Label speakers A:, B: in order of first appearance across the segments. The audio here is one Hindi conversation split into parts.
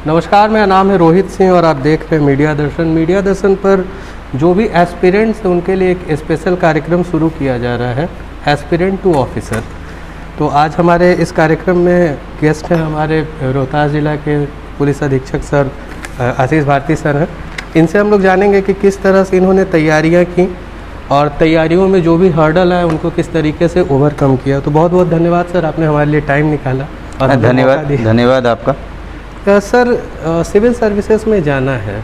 A: नमस्कार, मेरा नाम है रोहित सिंह और आप देख रहे हैं मीडिया दर्शन। मीडिया दर्शन पर जो भी एस्पिरेंट्स हैं उनके लिए एक स्पेशल कार्यक्रम शुरू किया जा रहा है, एस्पिरेंट टू ऑफिसर। तो आज हमारे इस कार्यक्रम में गेस्ट हैं हमारे रोहतास ज़िला के पुलिस अधीक्षक सर आशीष भारती सर हैं। इनसे हम लोग जानेंगे कि किस तरह से इन्होंने तैयारियां की और तैयारियों में जो भी हर्डल है उनको किस तरीके से ओवरकम किया। तो बहुत बहुत धन्यवाद सर, आपने हमारे लिए टाइम निकाला और
B: धन्यवाद आपका।
A: सर, सिविल सर्विसेज में जाना है,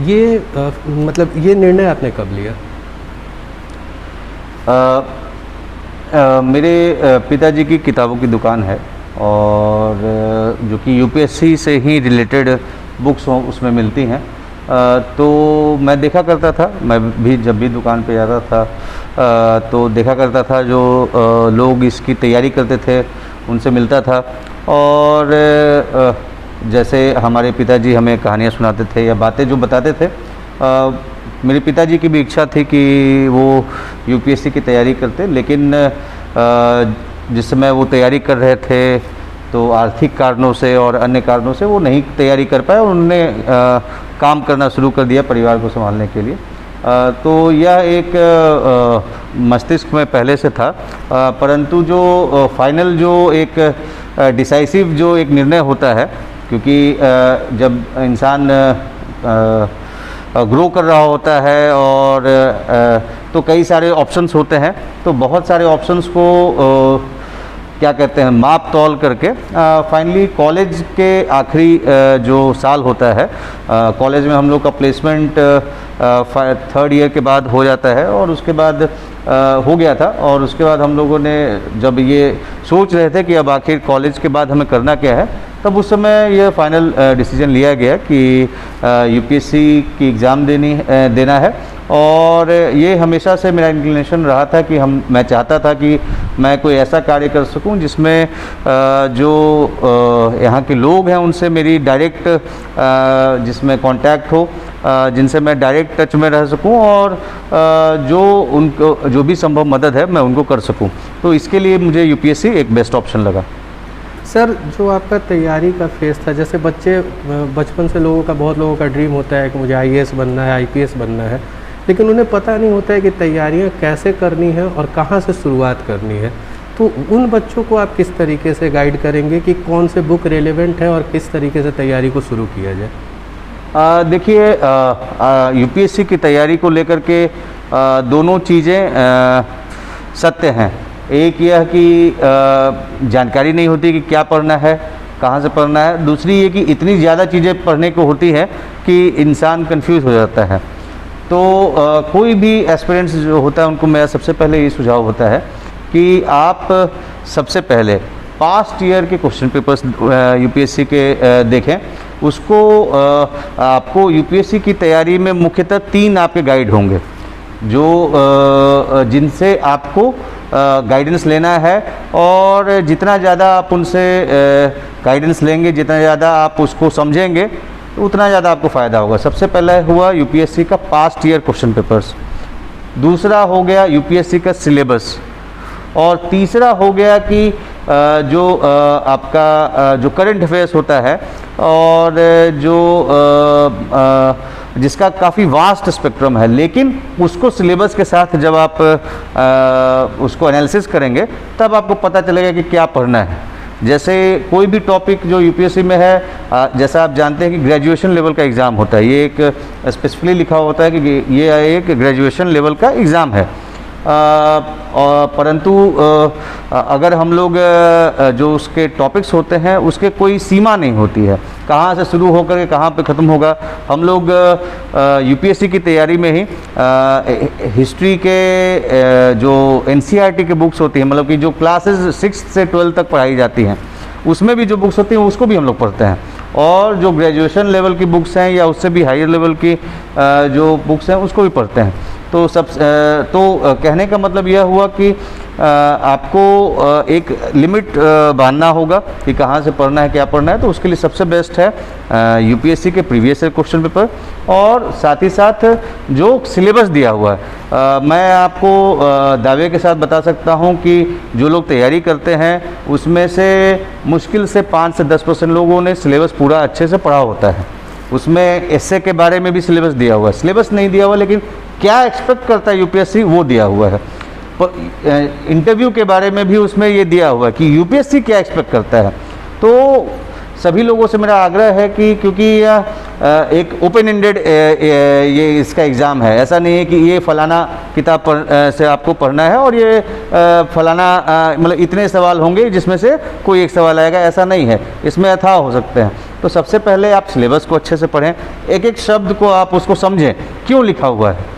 A: ये मतलब ये निर्णय आपने कब लिया?
B: मेरे पिताजी की किताबों की दुकान है और जो कि यूपीएससी से ही रिलेटेड बुक्स हों उसमें मिलती हैं। तो मैं देखा करता था, मैं भी जब भी दुकान पे जाता था तो देखा करता था जो लोग इसकी तैयारी करते थे उनसे मिलता था। और जैसे हमारे पिताजी हमें कहानियाँ सुनाते थे या बातें जो बताते थे, मेरे पिताजी की भी इच्छा थी कि वो यूपीएससी की तैयारी करते, लेकिन जिस समय वो तैयारी कर रहे थे तो आर्थिक कारणों से और अन्य कारणों से वो नहीं तैयारी कर पाए और उन्होंने काम करना शुरू कर दिया परिवार को संभालने के लिए। तो यह एक मस्तिष्क में पहले से था, परंतु जो फाइनल जो एक डिसाइसिव जो एक निर्णय होता है, क्योंकि जब इंसान ग्रो कर रहा होता है और तो कई सारे ऑप्शंस होते हैं, तो बहुत सारे ऑप्शंस को क्या कहते हैं माप तौल करके फाइनली कॉलेज के आखिरी जो साल होता है, कॉलेज में हम लोग का प्लेसमेंट 3rd ईयर के बाद हो जाता है और उसके बाद हो गया था। और उसके बाद हम लोगों ने जब ये सोच रहे थे कि अब आखिर कॉलेज के बाद हमें करना क्या है, तब उस समय यह फाइनल डिसीजन लिया गया कि यूपीएससी की एग्ज़ाम देना है। और ये हमेशा से मेरा इंक्लिनेशन रहा था कि मैं चाहता था कि मैं कोई ऐसा कार्य कर सकूं जिसमें जो यहाँ के लोग हैं उनसे मेरी डायरेक्ट जिसमें कांटेक्ट हो, जिनसे मैं डायरेक्ट टच में रह सकूं और जो उनको जो भी संभव मदद है मैं उनको कर सकूं। तो इसके लिए मुझे यूपीएससी एक बेस्ट ऑप्शन लगा।
A: सर, जो आपका तैयारी का फेज़ था, जैसे बचपन से बहुत लोगों का ड्रीम होता है कि मुझे आईएएस बनना है, आईपीएस बनना है, लेकिन उन्हें पता नहीं होता है कि तैयारियां कैसे करनी है और कहां से शुरुआत करनी है। तो उन बच्चों को आप किस तरीके से गाइड करेंगे कि कौन से बुक रेलेवेंट है और किस तरीके से तैयारी को शुरू किया जाए?
B: देखिए, यूपीएससी की तैयारी को लेकर के दोनों चीज़ें सत्य हैं। एक यह कि जानकारी नहीं होती कि क्या पढ़ना है, कहाँ से पढ़ना है। दूसरी ये कि इतनी ज़्यादा चीज़ें पढ़ने को होती है कि इंसान कंफ्यूज हो जाता है। तो कोई भी एस्पिरेंट्स जो होता है उनको मेरा सबसे पहले ये सुझाव होता है कि आप सबसे पहले पास्ट ईयर के क्वेश्चन पेपर्स यूपीएससी के देखें। उसको आपको यूपीएससी की तैयारी में मुख्यतः 3 आपके गाइड होंगे जो जिनसे आपको गाइडेंस लेना है, और जितना ज़्यादा आप उनसे गाइडेंस लेंगे, जितना ज़्यादा आप उसको समझेंगे, तो उतना ज़्यादा आपको फ़ायदा होगा। सबसे पहला हुआ यूपीएससी का पास्ट ईयर क्वेश्चन पेपर्स, दूसरा हो गया यूपीएससी का सिलेबस, और तीसरा हो गया कि जो आपका जो करंट अफेयर्स होता है और जो जिसका काफ़ी वास्ट स्पेक्ट्रम है, लेकिन उसको सिलेबस के साथ जब आप उसको एनालिसिस करेंगे तब आपको पता चलेगा कि क्या पढ़ना है। जैसे कोई भी टॉपिक जो यूपीएससी में है, जैसा आप जानते हैं कि ग्रेजुएशन लेवल का एग्ज़ाम होता है, ये एक स्पेसिफिकली लिखा होता है कि ये एक ग्रेजुएशन लेवल का एग्ज़ाम है। परंतु अगर हम लोग जो उसके टॉपिक्स होते हैं उसके कोई सीमा नहीं होती है, कहाँ से शुरू होकर के कहाँ पे ख़त्म होगा। हम लोग यूपीएससी की तैयारी में ही हिस्ट्री के जो एनसीईआरटी के बुक्स होती हैं, मतलब कि जो क्लासेस 6 से 12 तक पढ़ाई जाती हैं, उसमें भी जो बुक्स होती हैं उसको भी हम लोग पढ़ते हैं। और जो ग्रेजुएशन लेवल की बुक्स हैं या उससे भी हायर लेवल की जो बुक्स हैं उसको भी पढ़ते हैं। तो कहने का मतलब यह हुआ कि आपको एक लिमिट बांधना होगा कि कहाँ से पढ़ना है, क्या पढ़ना है। तो उसके लिए सबसे बेस्ट है यूपीएससी के प्रीवियस ईयर क्वेश्चन पेपर और साथ ही साथ जो सिलेबस दिया हुआ है। मैं आपको दावे के साथ बता सकता हूँ कि जो लोग तैयारी करते हैं उसमें से मुश्किल से 5 से 10% लोगों ने सिलेबस पूरा अच्छे से पढ़ा होता है। उसमें एसए के बारे में भी सिलेबस दिया हुआ है, सिलेबस नहीं दिया हुआ लेकिन क्या एक्सपेक्ट करता है यूपीएससी वो दिया हुआ है। इंटरव्यू के बारे में भी उसमें ये दिया हुआ है कि यूपीएससी क्या एक्सपेक्ट करता है। तो सभी लोगों से मेरा आग्रह है कि क्योंकि एक ओपन एंडेड ये इसका एग्ज़ाम है, ऐसा नहीं है कि ये फलाना किताब से आपको पढ़ना है और ये फलाना मतलब इतने सवाल होंगे जिसमें से कोई एक सवाल आएगा, ऐसा नहीं है। इसमें अथाह हो सकते हैं। तो सबसे पहले आप सिलेबस को अच्छे से पढ़ें, एक एक शब्द को आप उसको समझें क्यों लिखा हुआ है।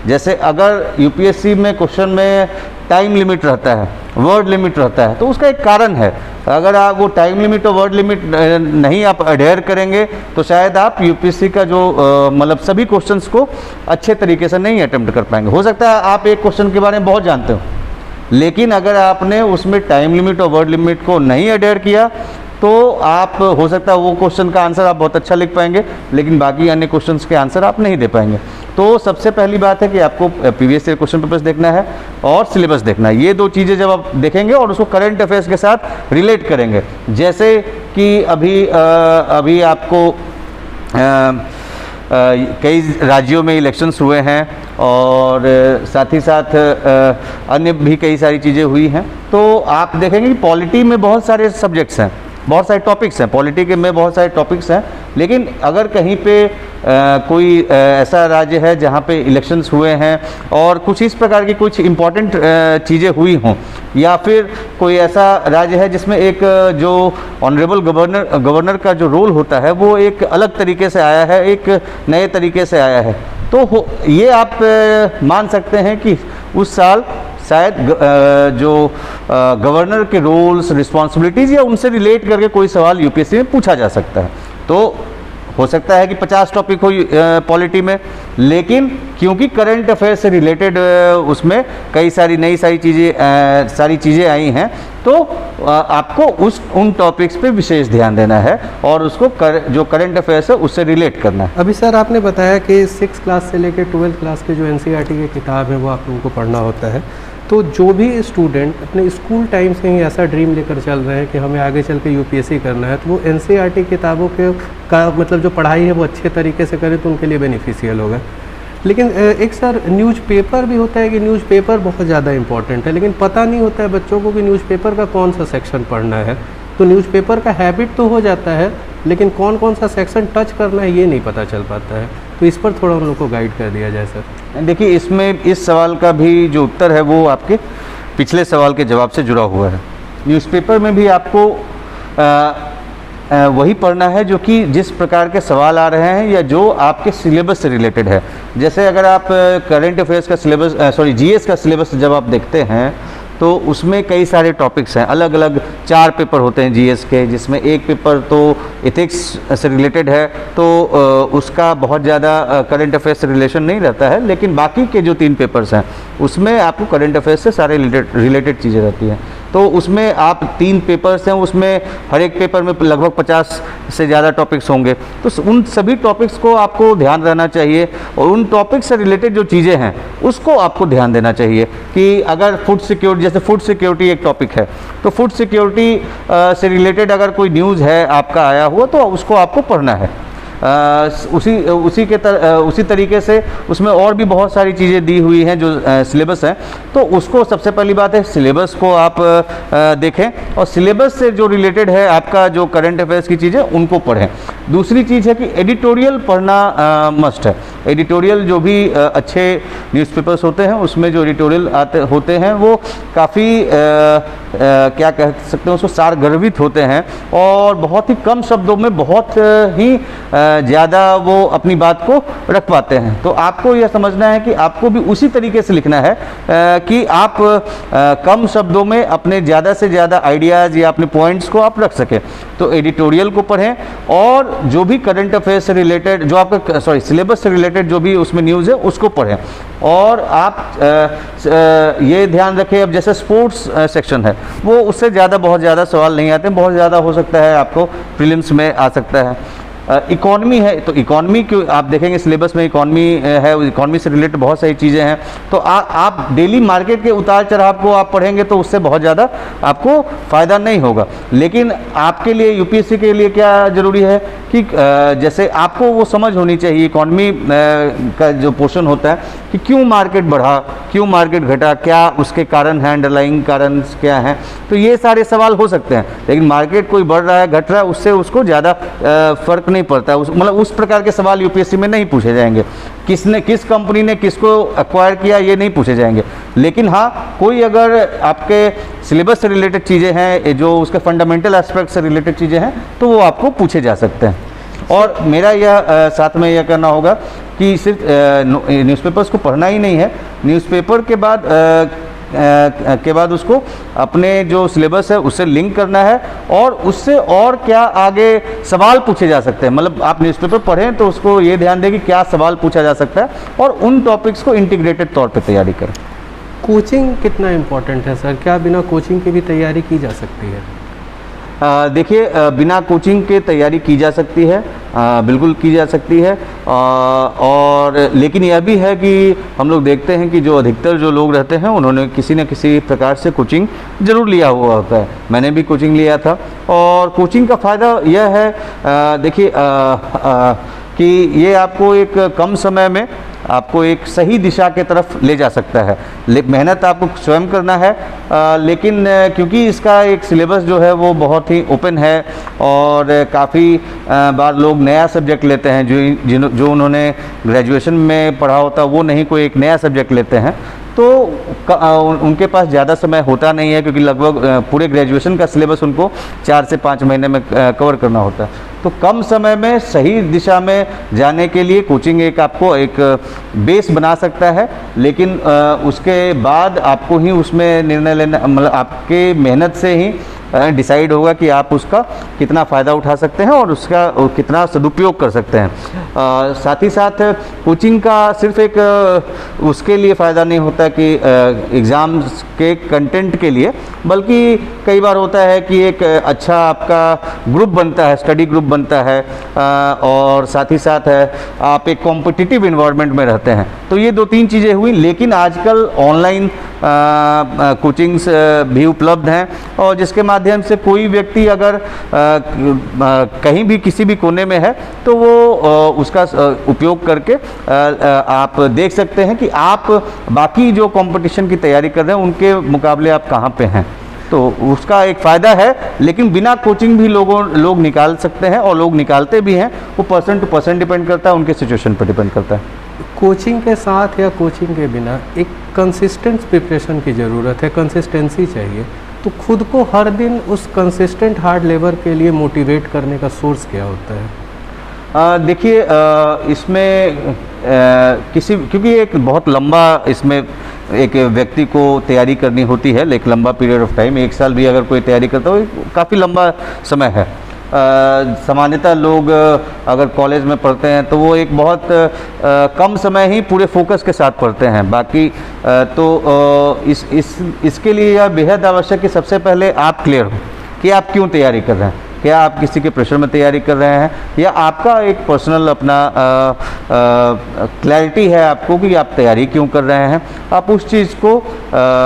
B: जैसे अगर यूपीएससी में क्वेश्चन में टाइम लिमिट रहता है, वर्ड लिमिट रहता है, तो उसका एक कारण है। अगर आप वो टाइम लिमिट और वर्ड लिमिट नहीं आप अडेयर करेंगे तो शायद आप यूपीएससी का जो मतलब सभी क्वेश्चंस को अच्छे तरीके से नहीं अटेम्प्ट कर पाएंगे। हो सकता है आप एक क्वेश्चन के बारे में बहुत जानते हो, लेकिन अगर आपने उसमें टाइम लिमिट और वर्ड लिमिट को नहीं अडेयर किया तो आप हो सकता है वो क्वेश्चन का आंसर आप बहुत अच्छा लिख पाएंगे लेकिन बाकी अन्य क्वेश्चंस के आंसर आप नहीं दे पाएंगे। तो सबसे पहली बात है कि आपको प्रीवियस ईयर क्वेश्चन पेपर्स देखना है और सिलेबस देखना है। ये दो चीज़ें जब आप देखेंगे और उसको करंट अफेयर्स के साथ रिलेट करेंगे, जैसे कि अभी आपको कई राज्यों में इलेक्शंस हुए हैं और साथ ही साथ अन्य भी कई सारी चीज़ें हुई हैं। तो आप देखेंगे कि पॉलिटी में बहुत सारे सब्जेक्ट्स हैं, बहुत सारे टॉपिक्स हैं, पॉलिटी के में बहुत सारे टॉपिक्स हैं। लेकिन अगर कहीं पे कोई ऐसा राज्य है जहाँ पे इलेक्शंस हुए हैं और कुछ इस प्रकार की कुछ इम्पॉर्टेंट चीज़ें हुई हों, या फिर कोई ऐसा राज्य है जिसमें एक जो ऑनरेबल गवर्नर का जो रोल होता है वो एक अलग तरीके से आया है, एक नए तरीके से आया है, तो ये आप मान सकते हैं कि उस साल शायद जो गवर्नर के रोल्स, रिस्पॉन्सिबिलिटीज़ या उनसे रिलेट करके कोई सवाल यूपीएससी में पूछा जा सकता है। तो हो सकता है कि 50 टॉपिक हो पॉलिटी में, लेकिन क्योंकि करंट अफेयर से रिलेटेड उसमें कई सारी नई सारी चीज़ें आई हैं, तो आपको उन टॉपिक्स पे विशेष ध्यान देना है और उसको जो करंट अफेयर्स है उससे रिलेट करना है।
A: अभी सर आपने बताया कि 6 क्लास से लेकर 12th क्लास के जो एनसीईआरटी की किताब है वो आप लोगों को पढ़ना होता है। तो जो भी स्टूडेंट अपने स्कूल टाइम से ही ऐसा ड्रीम लेकर चल रहे हैं कि हमें आगे चल के यूपीएससी करना है, तो वो एनसीईआरटी किताबों का मतलब जो पढ़ाई है वो अच्छे तरीके से करें तो उनके लिए बेनिफिशियल होगा। लेकिन एक सर न्यूज़पेपर भी होता है कि न्यूज़पेपर बहुत ज़्यादा इंपॉर्टेंट है, लेकिन पता नहीं होता है बच्चों को कि न्यूज़पेपर का कौन सा सेक्शन पढ़ना है। तो न्यूज़पेपर का हैबिट तो हो जाता है, लेकिन कौन कौन सा सेक्शन टच करना है ये नहीं पता चल पाता है। तो इस पर थोड़ा उन लोग को गाइड कर दिया जाए सर।
B: देखिए, इसमें इस सवाल का भी जो उत्तर है वो आपके पिछले सवाल के जवाब से जुड़ा हुआ है। न्यूज़पेपर में भी आपको वही पढ़ना है जो कि जिस प्रकार के सवाल आ रहे हैं या जो आपके सिलेबस से रिलेटेड है। जैसे अगर आप करंट अफेयर्स का सिलेबस जीएस का सिलेबस जब आप देखते हैं तो उसमें कई सारे टॉपिक्स हैं, अलग अलग 4 पेपर होते हैं जीएस के, जिसमें एक पेपर तो इथिक्स से रिलेटेड है, तो उसका बहुत ज़्यादा करंट अफेयर्स से रिलेशन नहीं रहता है, लेकिन बाकी के जो 3 पेपर्स हैं उसमें आपको करंट अफेयर्स से सारे रिलेटेड चीज़ें रहती हैं। तो उसमें आप 3 पेपर्स हैं, उसमें हर एक पेपर में लगभग 50 से ज़्यादा टॉपिक्स होंगे। तो उन सभी टॉपिक्स को आपको ध्यान रहना चाहिए और उन टॉपिक्स से रिलेटेड जो चीज़ें हैं उसको आपको ध्यान देना चाहिए कि अगर फूड सिक्योरिटी, जैसे फूड सिक्योरिटी एक टॉपिक है, तो फूड सिक्योरिटी से रिलेटेड अगर कोई न्यूज़ है आपका आया हुआ तो उसको आपको पढ़ना है। उसी तरीके से उसमें और भी बहुत सारी चीज़ें दी हुई हैं जो सिलेबस है, तो उसको सबसे पहली बात है सिलेबस को आप देखें और सिलेबस से जो रिलेटेड है आपका जो करंट अफेयर्स की चीज़ें उनको पढ़ें। दूसरी चीज़ है कि एडिटोरियल पढ़ना मस्ट है। एडिटोरियल जो भी अच्छे न्यूज़पेपर्स होते हैं उसमें जो एडिटोरियल होते हैं वो काफ़ी क्या कह सकते हैं उसको सारगर्भित होते हैं और बहुत ही कम शब्दों में बहुत ही ज़्यादा वो अपनी बात को रख पाते हैं। तो आपको यह समझना है कि आपको भी उसी तरीके से लिखना है कि आप कम शब्दों में अपने ज़्यादा से ज़्यादा आइडियाज़ या अपने पॉइंट्स को आप रख सकें। तो एडिटोरियल को पढ़ें और जो भी करंट अफेयर्स से रिलेटेड, जो आपका सिलेबस से रिलेटेड जो भी उसमें न्यूज़ है उसको पढ़ें। और आप ये ध्यान रखें, अब जैसे स्पोर्ट्स सेक्शन है वो उससे ज़्यादा बहुत ज़्यादा सवाल नहीं आते, बहुत ज़्यादा हो सकता है आपको प्रीलिम्स में आ सकता है। इकॉनमी है तो इकॉनमी क्यों आप देखेंगे सिलेबस में इकॉनमी है, इकॉनमी से रिलेटेड बहुत सारी चीज़ें हैं। तो आप डेली मार्केट के उतार चढ़ाव को आप पढ़ेंगे तो उससे बहुत ज़्यादा आपको फ़ायदा नहीं होगा। लेकिन आपके लिए यूपीएससी के लिए क्या ज़रूरी है कि जैसे आपको वो समझ होनी चाहिए इकॉनमी का जो पोर्शन होता है कि क्यों मार्केट बढ़ा, क्यों मार्केट घटा, क्या उसके कारण हैं, अंडरलाइंग कारण क्या हैं। तो ये सारे सवाल हो सकते हैं, लेकिन मार्केट कोई बढ़ रहा है घट रहा है उससे उसको ज़्यादा फ़र्क नहीं पड़ता है। मतलब उस प्रकार के सवाल यूपीएससी में नहीं पूछे जाएंगे। किस कंपनी ने किसको एक्वायर किया ये नहीं पूछे जाएंगे। लेकिन हाँ, कोई अगर आपके सिलेबस से रिलेटेड चीज़ें हैं, जो उसके फंडामेंटल एस्पेक्ट से रिलेटेड चीज़ें हैं, तो वो आपको पूछे जा सकते हैं। और मेरा यह साथ में यह करना होगा कि सिर्फ न्यूज़पेपर्स को पढ़ना ही नहीं है, न्यूज़पेपर के बाद उसको अपने जो सिलेबस है उससे लिंक करना है और उससे और क्या आगे सवाल पूछे जा सकते हैं। मतलब आप न्यूज़पेपर पढ़ें तो उसको ये ध्यान दें कि क्या सवाल पूछा जा सकता है और उन टॉपिक्स को इंटीग्रेटेड तौर पे तैयारी करें।
A: कोचिंग कितना इम्पोर्टेंट है सर? क्या बिना कोचिंग के भी तैयारी की जा सकती है?
B: देखिए, बिना कोचिंग के तैयारी की जा सकती है, बिल्कुल की जा सकती है। और लेकिन यह भी है कि हम लोग देखते हैं कि जो अधिकतर जो लोग रहते हैं उन्होंने किसी न किसी प्रकार से कोचिंग ज़रूर लिया हुआ होता है। मैंने भी कोचिंग लिया था और कोचिंग का फ़ायदा यह है, देखिए कि ये आपको एक कम समय में आपको एक सही दिशा के तरफ ले जा सकता है। मेहनत आपको स्वयं करना है, लेकिन क्योंकि इसका एक सिलेबस जो है वो बहुत ही ओपन है और काफ़ी बार लोग नया सब्जेक्ट लेते हैं, जो उन्होंने ग्रेजुएशन में पढ़ा होता वो नहीं, कोई एक नया सब्जेक्ट लेते हैं, तो उनके पास ज़्यादा समय होता नहीं है, क्योंकि लगभग पूरे ग्रेजुएशन का सिलेबस उनको 4 से 5 महीने में कवर करना होता है। तो कम समय में सही दिशा में जाने के लिए कोचिंग आपको एक बेस बना सकता है, लेकिन उसके बाद आपको ही उसमें निर्णय लेना, मतलब आपके मेहनत से ही डिसाइड होगा कि आप उसका कितना फ़ायदा उठा सकते हैं और उसका कितना सदुपयोग कर सकते हैं। साथ ही साथ कोचिंग का सिर्फ एक उसके लिए फ़ायदा नहीं होता कि एग्ज़ाम्स के कंटेंट के लिए, बल्कि कई बार होता है कि एक अच्छा आपका ग्रुप बनता है, स्टडी ग्रुप बनता है, और साथ ही साथ आप एक कॉम्पिटिटिव इन्वायरमेंट में रहते हैं। तो ये 2-3 चीज़ें हुई, लेकिन आजकल ऑनलाइन कोचिंग्स भी उपलब्ध हैं और जिसके माध्यम से कोई व्यक्ति अगर कहीं भी किसी भी कोने में है तो वो उसका उपयोग करके आप देख सकते हैं कि आप बाकी जो कंपटीशन की तैयारी कर रहे हैं उनके मुकाबले आप कहाँ पे हैं। तो उसका एक फ़ायदा है, लेकिन बिना कोचिंग भी लोग निकाल सकते हैं और लोग निकालते भी हैं। वो पर्सन टू पर्सन डिपेंड करता है, उनके सिचुएशन पर डिपेंड करता है।
A: कोचिंग के साथ या कोचिंग के बिना एक कंसिस्टेंट प्रिपरेशन की ज़रूरत है, कंसिस्टेंसी चाहिए। तो खुद को हर दिन उस कंसिस्टेंट हार्ड लेबर के लिए मोटिवेट करने का सोर्स क्या होता है?
B: देखिए, इसमें क्योंकि एक बहुत लंबा इसमें एक व्यक्ति को तैयारी करनी होती है, एक लंबा पीरियड ऑफ टाइम, 1 साल भी अगर कोई तैयारी करता हो काफ़ी लंबा समय है। सामान्यतः लोग अगर कॉलेज में पढ़ते हैं तो वो एक बहुत कम समय ही पूरे फोकस के साथ पढ़ते हैं। बाकी इसके लिए यह बेहद आवश्यक कि सबसे पहले आप क्लियर हो कि आप क्यों तैयारी कर रहे हैं। क्या आप किसी के प्रेशर में तैयारी कर रहे हैं या आपका एक पर्सनल अपना क्लैरिटी है आपको कि आप तैयारी क्यों कर रहे हैं। आप उस चीज़ को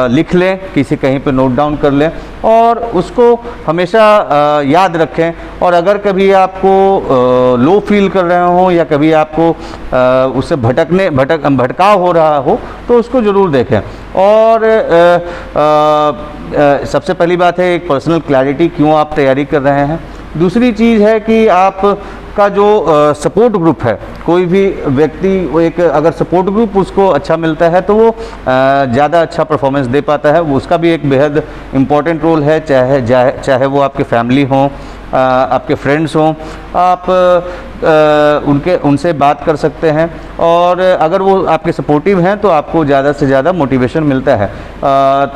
B: लिख लें, किसी कहीं पे नोट डाउन कर लें और उसको हमेशा याद रखें। और अगर कभी आपको लो फील कर रहे हो या कभी आपको उससे भटकाव हो रहा हो तो उसको ज़रूर देखें। और सबसे पहली बात है एक पर्सनल क्लैरिटी, क्यों आप तैयारी कर रहे हैं। दूसरी चीज़ है कि आप का जो सपोर्ट ग्रुप है, कोई भी व्यक्ति एक अगर सपोर्ट ग्रुप उसको अच्छा मिलता है तो वो ज़्यादा अच्छा परफॉर्मेंस दे पाता है। वो उसका भी एक बेहद इम्पॉर्टेंट रोल है, चाहे वो आपके फैमिली हों आपके फ्रेंड्स हों, आप उनसे बात कर सकते हैं, और अगर वो आपके सपोर्टिव हैं तो आपको ज़्यादा से ज़्यादा मोटिवेशन मिलता है।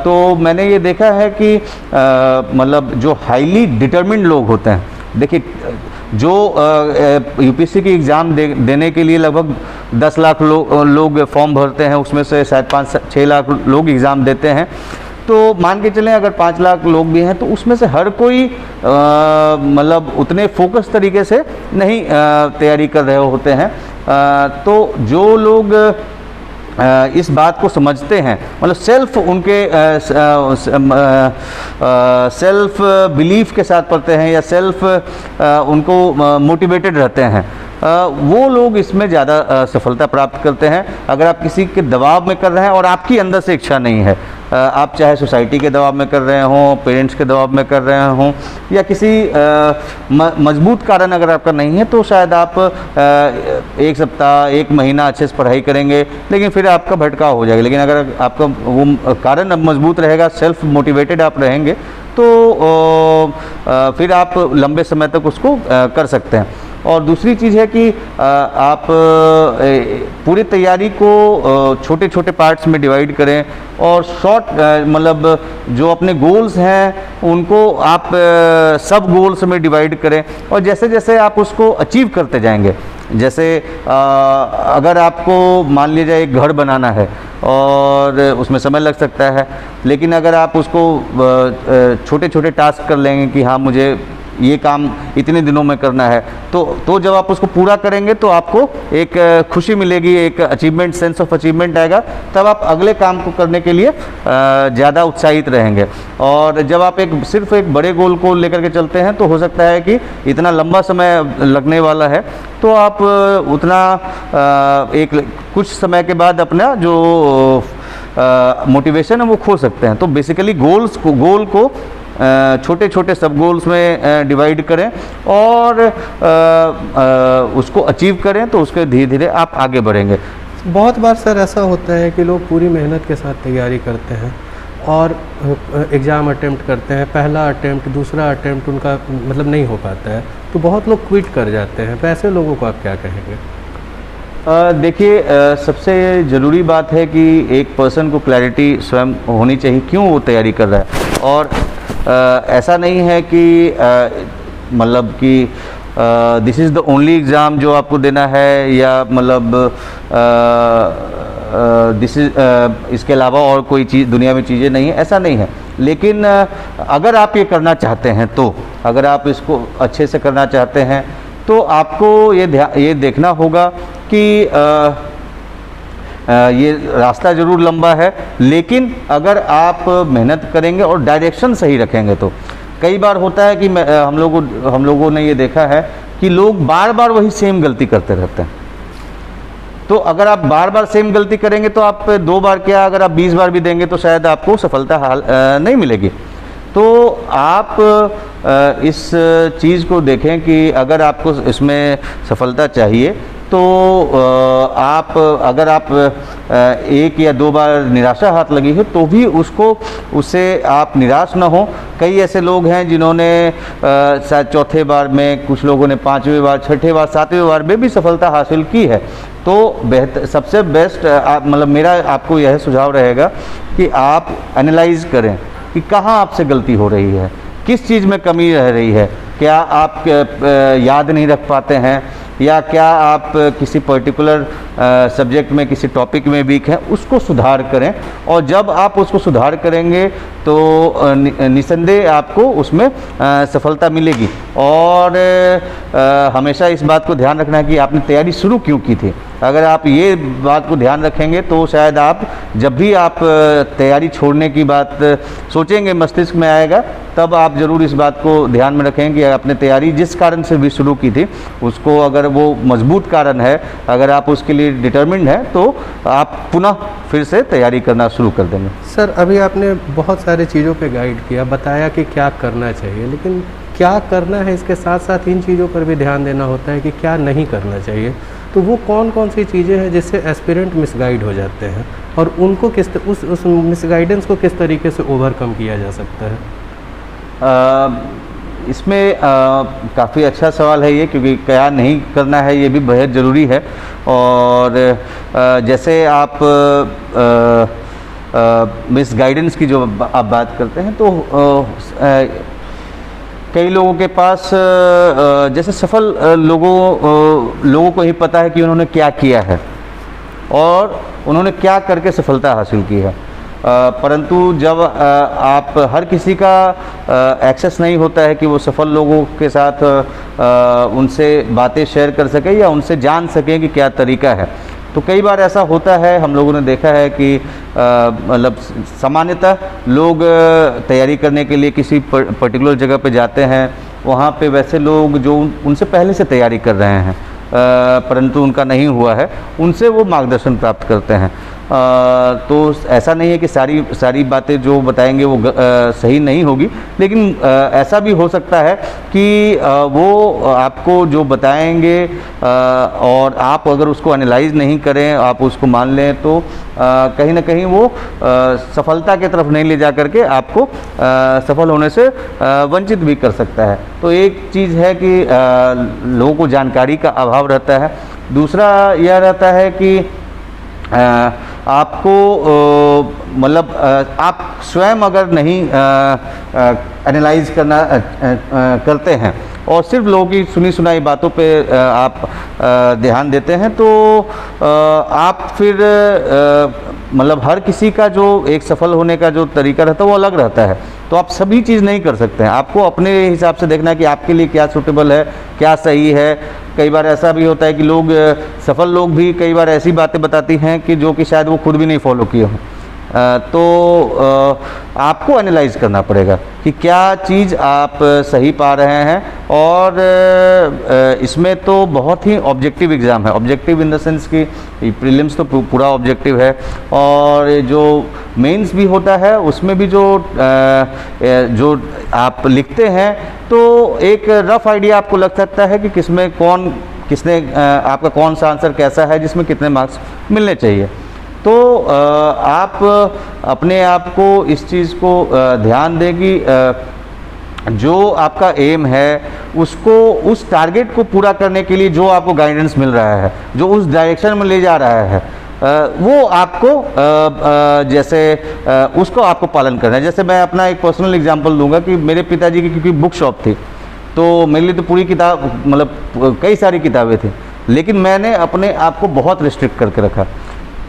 B: तो मैंने ये देखा है कि मतलब जो हाईली डिटर्मिन्ड लोग होते हैं, देखिए जो यूपीएससी की एग्ज़ाम देने के लिए लगभग 10 लाख लोग फॉर्म भरते हैं, उसमें से शायद 5-6 लाख लोग एग्ज़ाम देते हैं। तो मान के चलें अगर 5 लाख लोग भी हैं तो उसमें से हर कोई मतलब उतने फोकस तरीके से नहीं तैयारी कर रहे होते हैं। तो जो लोग इस बात को समझते हैं, मतलब सेल्फ उनके सेल्फ बिलीफ के साथ पढ़ते हैं या सेल्फ उनको मोटिवेटेड रहते हैं, वो लोग इसमें ज़्यादा सफलता प्राप्त करते हैं। अगर आप किसी के दबाव में कर रहे हैं और आपकी अंदर से इच्छा नहीं है, आप चाहे सोसाइटी के दबाव में कर रहे हों, पेरेंट्स के दबाव में कर रहे हों, या किसी मजबूत कारण अगर आपका नहीं है, तो शायद आप 1 सप्ताह 1 महीना अच्छे से पढ़ाई करेंगे, लेकिन फिर आपका भटकाव हो जाएगा। लेकिन अगर आपका वो कारण अब मजबूत रहेगा, सेल्फ मोटिवेटेड आप रहेंगे, तो फिर आप लंबे समय तक उसको कर सकते हैं। और दूसरी चीज़ है कि आप पूरी तैयारी को छोटे छोटे पार्ट्स में डिवाइड करें, और शॉर्ट मतलब जो अपने गोल्स हैं उनको आप सब गोल्स में डिवाइड करें, और जैसे जैसे आप उसको अचीव करते जाएंगे, जैसे अगर आपको मान लीजिए एक घर बनाना है और उसमें समय लग सकता है, लेकिन अगर आप उसको छोटे छोटे टास्क कर लेंगे कि हाँ मुझे ये काम इतने दिनों में करना है, तो जब आप उसको पूरा करेंगे तो आपको एक खुशी मिलेगी, एक अचीवमेंट, सेंस ऑफ अचीवमेंट आएगा, तब आप अगले काम को करने के लिए ज़्यादा उत्साहित रहेंगे। और जब आप सिर्फ एक बड़े गोल को लेकर के चलते हैं, तो हो सकता है कि इतना लंबा समय लगने वाला है, तो आप उतना एक कुछ समय के बाद अपना जो मोटिवेशन है वो खो सकते हैं। तो बेसिकली गोल को छोटे छोटे सब गोल्स में डिवाइड करें और उसको अचीव करें, तो उसके धीरे धीरे आप आगे बढ़ेंगे।
A: बहुत बार सर ऐसा होता है कि लोग पूरी मेहनत के साथ तैयारी करते हैं और एग्ज़ाम अटेम्प्ट करते हैं, पहला अटेम्प्ट दूसरा अटेम्प्ट उनका मतलब नहीं हो पाता है, तो बहुत लोग क्विट कर जाते हैं। तो ऐसे लोगों को आप क्या कहेंगे?
B: देखिए, सबसे ज़रूरी बात है कि एक पर्सन को क्लैरिटी स्वयं होनी चाहिए क्यों वो तैयारी कर रहा है। और ऐसा नहीं है कि मतलब कि this is the only exam जो आपको देना है, या मतलब दिस इज़ इसके अलावा और कोई चीज़ दुनिया में चीज़ें नहीं है, ऐसा नहीं है। लेकिन अगर आप ये करना चाहते हैं, तो अगर आप इसको अच्छे से करना चाहते हैं, तो आपको ये देखना होगा कि ये रास्ता ज़रूर लंबा है, लेकिन अगर आप मेहनत करेंगे और डायरेक्शन सही रखेंगे, तो कई बार होता है कि हम लोगों ने ये देखा है कि लोग बार बार वही सेम गलती करते रहते हैं। तो अगर आप बार बार सेम गलती करेंगे, तो आप 2 बार क्या, अगर आप 20 बार भी देंगे तो शायद आपको सफलता नहीं मिलेगी। तो आप इस चीज़ को देखें कि अगर आपको इसमें सफलता चाहिए, तो अगर आप 1 या 2 बार निराशा हाथ लगी है, तो भी उससे आप निराश ना हो। कई ऐसे लोग हैं जिन्होंने शायद चौथे बार में, कुछ लोगों ने 5वें बार, 6ठे बार, 7वें बार में भी सफलता हासिल की है। तो सबसे बेस्ट मतलब मेरा आपको यह सुझाव रहेगा कि आप एनालाइज करें कि कहाँ आपसे गलती हो रही है, किस चीज़ में कमी रह रही है। क्या आप याद नहीं रख पाते हैं, या क्या आप किसी पर्टिकुलर सब्जेक्ट में, किसी टॉपिक में वीक हैं, उसको सुधार करें। और जब आप उसको सुधार करेंगे तो निसंदेह आपको उसमें सफलता मिलेगी। और हमेशा इस बात को ध्यान रखना है कि आपने तैयारी शुरू क्यों की थी। अगर आप ये बात को ध्यान रखेंगे, तो शायद आप जब भी आप तैयारी छोड़ने की बात सोचेंगे, मस्तिष्क में आएगा, तब आप ज़रूर इस बात को ध्यान में रखें कि आपने तैयारी जिस कारण से भी शुरू की थी, उसको अगर वो मजबूत कारण है, अगर आप उसके लिए डिटर्मिन्ड हैं, तो आप पुनः फिर से तैयारी करना शुरू कर देंगे।
A: सर, अभी आपने बहुत सारे चीज़ों पे गाइड किया, बताया कि क्या करना चाहिए, लेकिन क्या करना है इसके साथ साथ इन चीज़ों पर भी ध्यान देना होता है कि क्या नहीं करना चाहिए। तो वो कौन कौन सी चीज़ें हैं जिससे एस्पिरेंट मिसगाइड हो जाते हैं, और उनको उस मिसगाइडेंस को किस तरीके से ओवरकम किया जा सकता है?
B: इसमें काफ़ी अच्छा सवाल है ये, क्योंकि क्या नहीं करना है ये भी बेहद ज़रूरी है। और जैसे आप मिस गाइडेंस की जो आप बात करते हैं, तो कई लोगों के पास जैसे सफल लोगों को ही पता है कि उन्होंने क्या किया है और उन्होंने क्या करके सफलता हासिल की है, परंतु जब आप हर किसी का एक्सेस नहीं होता है कि वो सफल लोगों के साथ उनसे बातें शेयर कर सके या उनसे जान सकें कि क्या तरीका है। तो कई बार ऐसा होता है, हम लोगों ने देखा है कि मतलब सामान्यतः लोग तैयारी करने के लिए किसी पर्टिकुलर जगह पे जाते हैं, वहाँ पे वैसे लोग जो उनसे पहले से तैयारी कर रहे हैं परंतु उनका नहीं हुआ है, उनसे वो मार्गदर्शन प्राप्त करते हैं। तो ऐसा नहीं है कि सारी बातें जो बताएंगे वो सही नहीं होगी, लेकिन ऐसा भी हो सकता है कि वो आपको जो बताएंगे और आप अगर उसको एनालाइज नहीं करें, आप उसको मान लें, तो कहीं ना कहीं वो सफलता की तरफ नहीं ले जा करके आपको सफल होने से वंचित भी कर सकता है। तो एक चीज़ है कि लोगों को जानकारी का अभाव रहता है। दूसरा यह रहता है कि आपको मतलब आप स्वयं अगर नहीं एनालाइज करना करते हैं और सिर्फ लोगों की सुनी सुनाई बातों पे आप ध्यान देते हैं, तो आप फिर मतलब हर किसी का जो एक सफल होने का जो तरीका रहता है वो अलग रहता है। तो आप सभी चीज़ नहीं कर सकते हैं, आपको अपने हिसाब से देखना है कि आपके लिए क्या सूटेबल है, क्या सही है। कई बार ऐसा भी होता है कि लोग सफल लोग भी कई बार ऐसी बातें बताती हैं कि जो कि शायद वो खुद भी नहीं फॉलो किए हों। तो आपको एनालाइज करना पड़ेगा कि क्या चीज़ आप सही पा रहे हैं। और इसमें तो बहुत ही ऑब्जेक्टिव एग्ज़ाम है, ऑब्जेक्टिव इन द सेंस कि प्रीलिम्स तो पूरा ऑब्जेक्टिव है, और जो मेंस भी होता है उसमें भी जो आप लिखते हैं तो एक रफ आइडिया आपको लग सकता है कि किसने आपका कौन सा आंसर कैसा है, जिसमें कितने मार्क्स मिलने चाहिए। तो आप अपने आप को इस चीज़ को ध्यान दें कि जो आपका एम है उसको, उस टारगेट को पूरा करने के लिए जो आपको गाइडेंस मिल रहा है, जो उस डायरेक्शन में ले जा रहा है, वो आपको उसको आपको पालन करना है। जैसे मैं अपना एक पर्सनल एग्जांपल दूंगा कि मेरे पिताजी की क्योंकि बुक शॉप थी, तो मेरे लिए तो पूरी किताब मतलब कई सारी किताबें थी, लेकिन मैंने अपने आप को बहुत रिस्ट्रिक्ट करके रखा,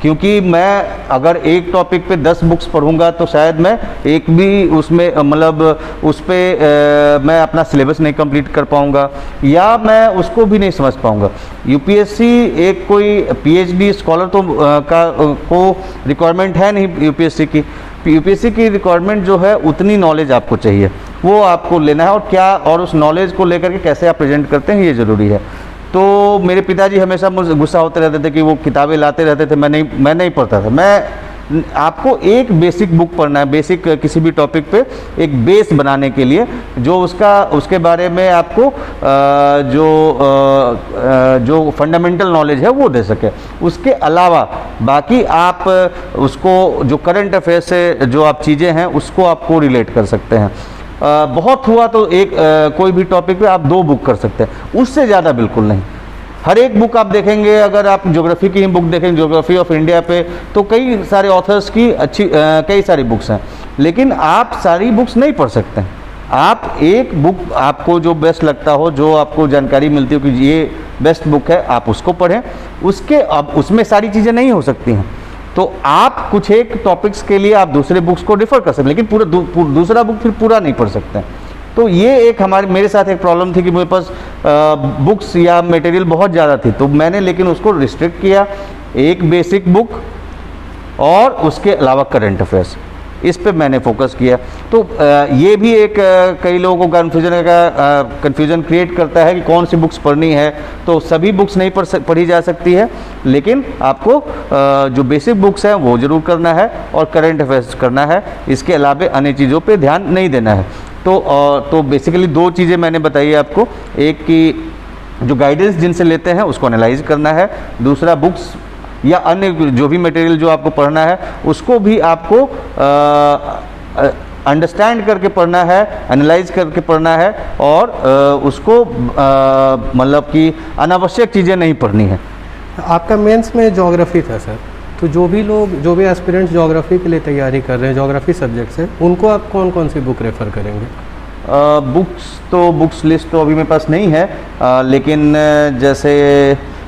B: क्योंकि मैं अगर एक टॉपिक पे 10 बुक्स पढ़ूंगा तो शायद मैं एक भी उसमें मतलब उस पर मैं अपना सिलेबस नहीं कंप्लीट कर पाऊंगा या मैं उसको भी नहीं समझ पाऊंगा। यूपीएससी एक कोई पीएचडी स्कॉलर तो को रिक्वायरमेंट है नहीं यूपीएससी की। यूपीएससी की रिक्वायरमेंट जो है उतनी नॉलेज आपको चाहिए, वो आपको लेना है, और उस नॉलेज को लेकर के कैसे आप प्रेजेंट करते हैं ये ज़रूरी है। तो मेरे पिताजी हमेशा मुझे गुस्सा होते रहते थे कि वो किताबें लाते रहते थे, मैं नहीं पढ़ता था। आपको एक बेसिक बुक पढ़ना है, बेसिक किसी भी टॉपिक पे एक बेस बनाने के लिए, जो उसके बारे में आपको जो फंडामेंटल नॉलेज है वो दे सके। उसके अलावा बाकी आप उसको जो करंट अफेयर से जो आप चीज़ें हैं उसको आपको रिलेट कर सकते हैं। बहुत हुआ तो कोई भी टॉपिक पे आप 2 बुक कर सकते हैं, उससे ज़्यादा बिल्कुल नहीं। हर एक बुक आप देखेंगे, अगर आप ज्योग्राफी की ही बुक देखेंगे, ज्योग्राफी ऑफ इंडिया पे, तो कई सारे ऑथर्स की कई सारी बुक्स हैं, लेकिन आप सारी बुक्स नहीं पढ़ सकते हैं। आप एक बुक आपको जो बेस्ट लगता हो, जो आपको जानकारी मिलती हो कि ये बेस्ट बुक है, आप उसको पढ़ें। अब उसमें सारी चीज़ें नहीं हो सकती हैं, तो आप कुछ एक टॉपिक्स के लिए आप दूसरे बुक्स को डिफ़र कर सकते हैं, लेकिन दूसरा बुक फिर पूरा नहीं पढ़ सकते हैं। तो ये एक मेरे साथ एक प्रॉब्लम थी कि मेरे पास बुक्स या मटेरियल बहुत ज़्यादा थी, तो मैंने लेकिन उसको रिस्ट्रिक्ट किया, एक बेसिक बुक और उसके अलावा करंट अफेयर्स, इस पे मैंने फोकस किया। तो ये भी एक कई लोगों को कन्फ्यूज़न क्रिएट करता है कि कौन सी बुक्स पढ़नी है। तो सभी बुक्स नहीं पढ़ी जा सकती है, लेकिन आपको जो बेसिक बुक्स हैं वो ज़रूर करना है और करंट अफेयर्स करना है। इसके अलावा अन्य चीज़ों पे ध्यान नहीं देना है। तो बेसिकली 2 चीज़ें मैंने बताई आपको, एक कि जो गाइडेंस जिनसे लेते हैं उसको एनालाइज करना है, दूसरा बुक्स या अन्य जो भी मटेरियल जो आपको पढ़ना है उसको भी आपको अंडरस्टैंड करके पढ़ना है, एनालाइज करके पढ़ना है और उसको मतलब कि अनावश्यक चीज़ें नहीं पढ़नी है।
A: आपका मेंस में ज्योग्राफी था सर, तो जो भी एस्पिरेंट्स ज्योग्राफी के लिए तैयारी कर रहे हैं, ज्योग्राफी सब्जेक्ट से, उनको आप कौन कौन सी बुक रेफ़र करेंगे?
B: बुक्स लिस्ट तो अभी मेरे पास नहीं है, लेकिन जैसे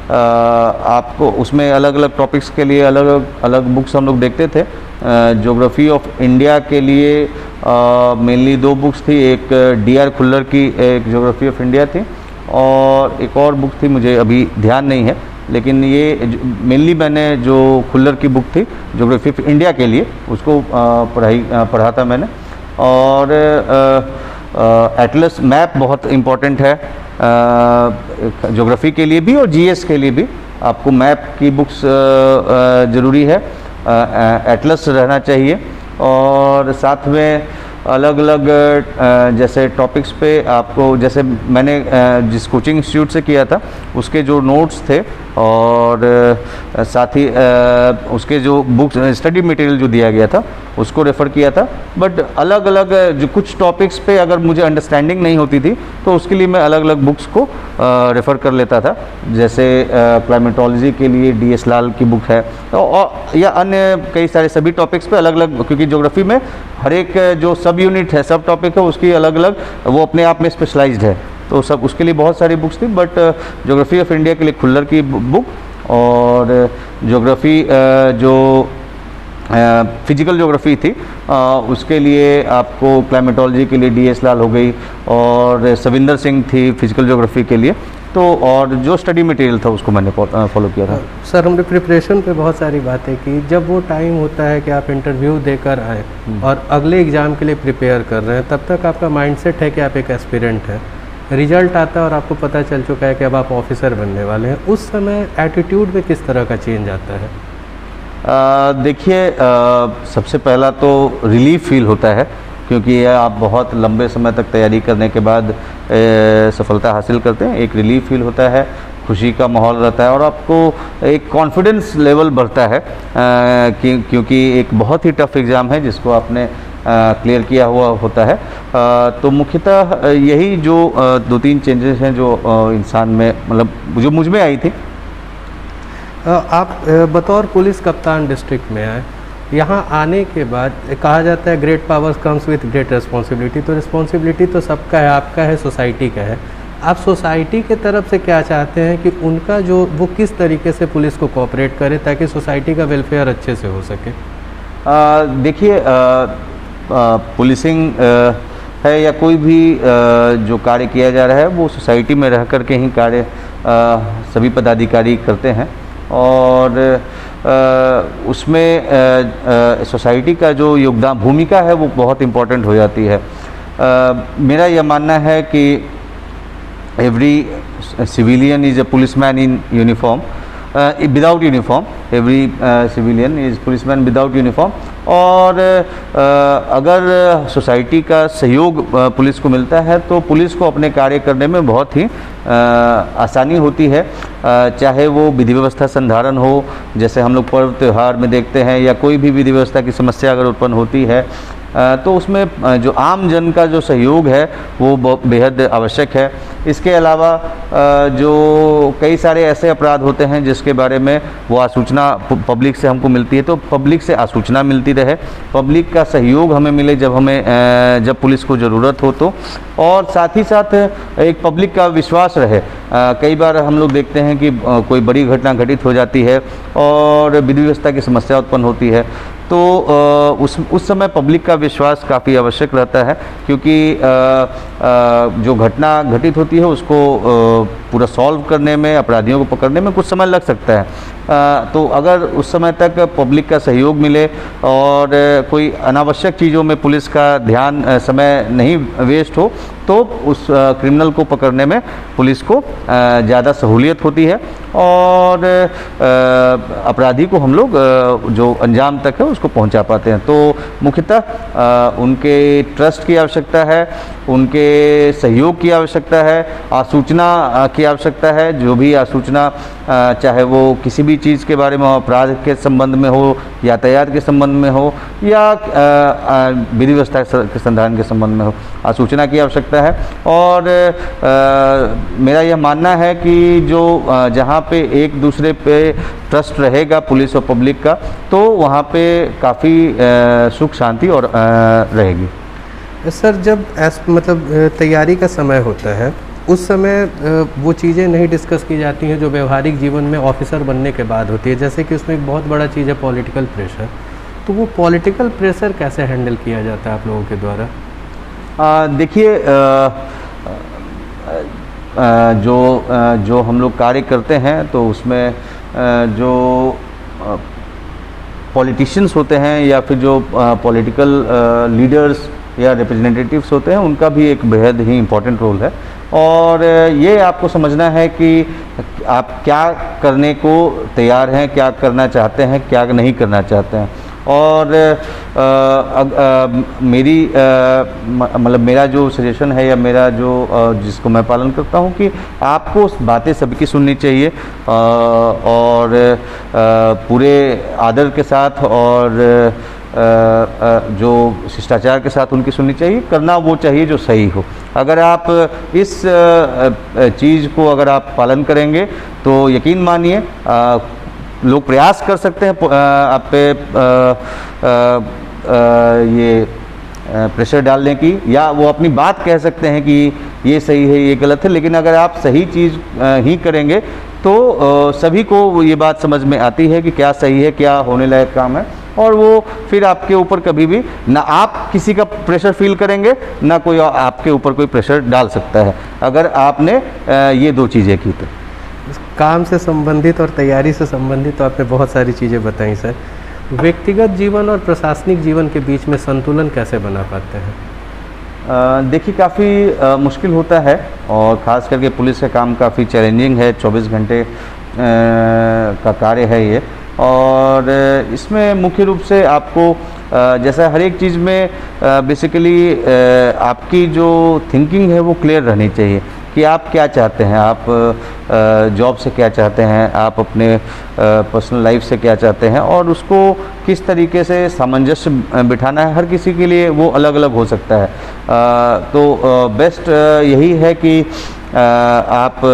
B: आपको उसमें अलग अलग टॉपिक्स के लिए अलग अलग बुक्स हम लोग देखते थे। ज्योग्राफी ऑफ इंडिया के लिए मेनली 2 बुक्स थी, एक DR खुल्लर की एक ज्योग्राफी ऑफ इंडिया थी और एक और बुक थी, मुझे अभी ध्यान नहीं है, लेकिन ये मेनली मैंने जो खुल्लर की बुक थी ज्योग्राफी ऑफ इंडिया के लिए उसको पढ़ा था मैंने। और एटलस मैप बहुत इम्पॉर्टेंट है ज्योग्राफी के लिए भी और GS के लिए भी, आपको मैप की बुक्स ज़रूरी है, एटलस रहना चाहिए। और साथ में अलग अलग जैसे टॉपिक्स पे आपको, जैसे मैंने जिस कोचिंग इंस्टीट्यूट से किया था उसके जो नोट्स थे और साथ ही उसके जो बुक्स स्टडी मटेरियल जो दिया गया था उसको रेफ़र किया था। बट अलग अलग जो कुछ टॉपिक्स पे अगर मुझे अंडरस्टैंडिंग नहीं होती थी तो उसके लिए मैं अलग अलग बुक्स को रेफ़र कर लेता था। जैसे क्लाइमेटोलॉजी के लिए DS लाल की बुक है और या अन्य कई सारे सभी टॉपिक्स पे अलग अलग, क्योंकि ज्योग्राफी में हर एक जो सब यूनिट है, सब टॉपिक है, उसकी अलग अलग वो अपने आप में स्पेशलाइज्ड है, तो सब उसके लिए बहुत सारी बुक्स थी। बट ज्योग्राफी ऑफ इंडिया के लिए खुल्लर की बुक और ज्योग्राफी जो फिजिकल ज्योग्राफी थी उसके लिए आपको क्लाइमेटोलॉजी के लिए DS लाल हो गई और सविंदर सिंह थी फिजिकल ज्योग्राफी के लिए, तो और जो स्टडी मटेरियल था उसको मैंने फॉलो किया था।
A: सर हमने प्रिपरेशन पे बहुत सारी बातें की, जब वो टाइम होता है कि आप इंटरव्यू देकर आए और अगले एग्ज़ाम के लिए प्रिपेयर कर रहे हैं, तब तक आपका माइंडसेट है कि आप एक एस्पिरेंट हैं, रिजल्ट आता है और आपको पता चल चुका है कि अब आप ऑफिसर बनने वाले हैं, उस समय एटीट्यूड में किस तरह का चेंज आता है?
B: देखिए, सबसे पहला तो रिलीफ फील होता है, क्योंकि आप बहुत लंबे समय तक तैयारी करने के बाद सफलता हासिल करते हैं। एक रिलीफ फील होता है, खुशी का माहौल रहता है और आपको एक कॉन्फिडेंस लेवल बढ़ता है क्योंकि एक बहुत ही टफ एग्ज़ाम है जिसको आपने क्लियर किया हुआ होता है। तो मुख्यतः यही जो 2-3 चेंजेस हैं जो इंसान में, मतलब जो मुझ में आई थी।
A: आप बतौर पुलिस कप्तान डिस्ट्रिक्ट में आए, यहाँ आने के बाद कहा जाता है great powers comes with great responsibility, तो रिस्पॉन्सिबिलिटी तो सबका है, आपका है, सोसाइटी का है। आप सोसाइटी के तरफ से क्या चाहते हैं कि उनका जो वो किस तरीके से पुलिस को कोऑपरेट करे ताकि सोसाइटी का वेलफेयर अच्छे से हो सके?
B: देखिए, पुलिसिंग है या कोई भी जो कार्य किया जा रहा है वो सोसाइटी में रह कर के ही कार्य सभी पदाधिकारी करते हैं और उसमें सोसाइटी का जो योगदान भूमिका है वो बहुत इम्पोर्टेंट हो जाती है। मेरा यह मानना है कि every civilian is a policeman in uniform without uniform, every civilian is policeman without uniform. और अगर सोसाइटी का सहयोग पुलिस को मिलता है तो पुलिस को अपने कार्य करने में बहुत ही आसानी होती है, चाहे वो विधि व्यवस्था संधारण हो, जैसे हम लोग पर्व त्यौहार में देखते हैं, या कोई भी विधि व्यवस्था की समस्या अगर उत्पन्न होती है तो उसमें जो आम जन का जो सहयोग है वो बेहद आवश्यक है। इसके अलावा जो कई सारे ऐसे अपराध होते हैं जिसके बारे में वो आसूचना पब्लिक से हमको मिलती है, तो पब्लिक से आसूचना मिलती रहे, पब्लिक का सहयोग हमें मिले जब पुलिस को ज़रूरत हो तो, और साथ ही साथ एक पब्लिक का विश्वास रहे। कई बार हम लोग देखते हैं कि कोई बड़ी घटना घटित हो जाती है और विधि व्यवस्था की समस्या उत्पन्न होती है, तो उस समय पब्लिक का विश्वास काफ़ी आवश्यक रहता है, क्योंकि जो घटना घटित होती है उसको पूरा सॉल्व करने में, अपराधियों को पकड़ने में कुछ समय लग सकता है। तो अगर उस समय तक पब्लिक का सहयोग मिले और कोई अनावश्यक चीज़ों में पुलिस का ध्यान समय नहीं वेस्ट हो, तो उस क्रिमिनल को पकड़ने में पुलिस को ज़्यादा सहूलियत होती है और अपराधी को हम लोग जो अंजाम तक है उसको पहुंचा पाते हैं। तो मुख्यतः उनके ट्रस्ट की आवश्यकता है, उनके सहयोग की आवश्यकता है, आसूचना की आवश्यकता है। जो भी आसूचना चाहे वो किसी भी चीज़ के बारे में हो, अपराध के संबंध में हो, यातायात के संबंध में हो या विधि व्यवस्था के संधान के संबंध में हो, आसूचना की आवश्यकता है। और मेरा यह मानना है कि जो जहाँ पे एक दूसरे पे ट्रस्ट रहेगा पुलिस और पब्लिक का, तो वहाँ पे काफ़ी सुख शांति और रहेगी।
A: सर, जब मतलब तैयारी का समय होता है उस समय वो चीज़ें नहीं डिस्कस की जाती हैं जो व्यवहारिक जीवन में ऑफिसर बनने के बाद होती है, जैसे कि उसमें एक बहुत बड़ा चीज़ है पॉलिटिकल प्रेशर। तो वो पॉलिटिकल प्रेशर कैसे हैंडल किया जाता है आप लोगों के द्वारा?
B: देखिए, जो हम लोग कार्य करते हैं तो उसमें जो पॉलिटिशियंस होते हैं या फिर जो पॉलिटिकल लीडर्स या रिप्रेजेंटेटिव्स होते हैं, उनका भी एक बेहद ही इम्पोर्टेंट रोल है। और ये आपको समझना है कि आप क्या करने को तैयार हैं, क्या करना चाहते हैं, क्या नहीं करना चाहते हैं। और मेरी मतलब मेरा जो सजेशन है या मेरा जो जिसको मैं पालन करता हूँ कि आपको बातें सबकी सुननी चाहिए और पूरे आदर के साथ और जो शिष्टाचार के साथ उनकी सुननी चाहिए। करना वो चाहिए जो सही हो। अगर आप इस चीज़ को अगर आप पालन करेंगे तो यकीन मानिए लोग प्रयास कर सकते हैं आप पे ये प्रेशर डालने की, या वो अपनी बात कह सकते हैं कि ये सही है ये गलत है। लेकिन अगर आप सही चीज़ ही करेंगे तो सभी को ये बात समझ में आती है कि क्या सही है, क्या होने लायक काम है, और वो फिर आपके ऊपर कभी भी ना आप किसी का प्रेशर फील करेंगे ना कोई आपके ऊपर कोई प्रेशर डाल सकता है अगर आपने ये दो चीज़ें की तो।
A: काम से संबंधित और तैयारी से संबंधित तो आपने बहुत सारी चीज़ें बताई सर। व्यक्तिगत जीवन और प्रशासनिक जीवन के बीच में संतुलन कैसे बना पाते हैं?
B: देखिए, काफ़ी मुश्किल होता है और ख़ास करके पुलिस का काम काफ़ी चैलेंजिंग है। 24 घंटे का कार्य है ये, और इसमें मुख्य रूप से आपको जैसा हर एक चीज़ में बेसिकली आपकी जो थिंकिंग है वो क्लियर रहनी चाहिए कि आप क्या चाहते हैं, आप जॉब से क्या चाहते हैं, आप अपने पर्सनल लाइफ से क्या चाहते हैं, और उसको किस तरीके से सामंजस्य बिठाना है। हर किसी के लिए वो अलग अलग हो सकता है। तो बेस्ट यही है कि आप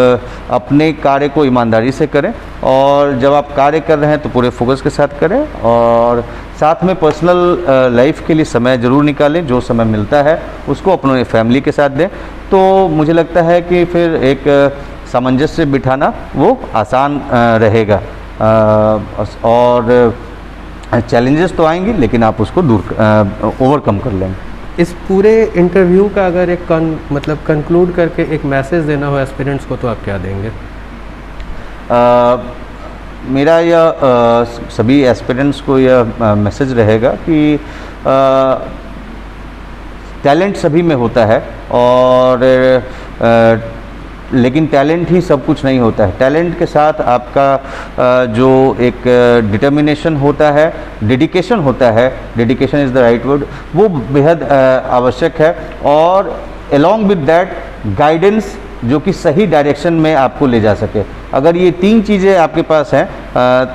B: अपने कार्य को ईमानदारी से करें, और जब आप कार्य कर रहे हैं तो पूरे फोकस के साथ करें, और साथ में पर्सनल लाइफ के लिए समय ज़रूर निकालें। जो समय मिलता है उसको अपने फैमिली के साथ दें। तो मुझे लगता है कि फिर एक सामंजस्य बिठाना वो आसान रहेगा। और चैलेंजेस तो आएंगी लेकिन आप उसको ओवरकम कर लेंगे।
A: इस पूरे इंटरव्यू का अगर एक मतलब कंक्लूड करके एक मैसेज देना हो एस्पिरेंट्स को तो आप क्या देंगे?
B: मेरा यह सभी एस्पिरेंट्स को यह मैसेज रहेगा कि टैलेंट सभी में होता है, और लेकिन टैलेंट ही सब कुछ नहीं होता है। टैलेंट के साथ आपका जो एक डिटर्मिनेशन होता है, डेडिकेशन होता है, dedication is the right word, वो बेहद आवश्यक है। और अलॉन्ग विद दैट गाइडेंस जो कि सही डायरेक्शन में आपको ले जा सके। अगर ये तीन चीज़ें आपके पास हैं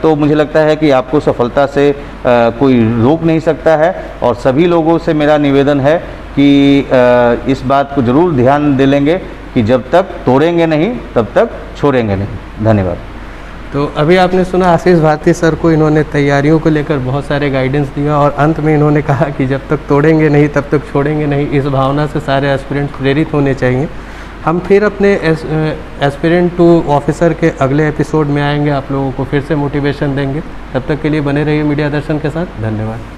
B: तो मुझे लगता है कि आपको सफलता से कोई रोक नहीं सकता है। और सभी लोगों से मेरा निवेदन है कि इस बात को ज़रूर ध्यान दे लेंगे कि जब तक तोड़ेंगे नहीं तब तक छोड़ेंगे नहीं। धन्यवाद।
A: तो अभी आपने सुना आशीष भारती सर को, इन्होंने तैयारियों को लेकर बहुत सारे गाइडेंस दिया, और अंत में इन्होंने कहा कि जब तक तोड़ेंगे नहीं तब तक छोड़ेंगे नहीं। इस भावना से सारे एस्पिरेंट्स प्रेरित होने चाहिए। हम फिर अपने एस्पिरेंट टू ऑफिसर के अगले एपिसोड में आएंगे, आप लोगों को फिर से मोटिवेशन देंगे। तब तक के लिए बने रहिए मीडिया दर्शन के साथ। धन्यवाद।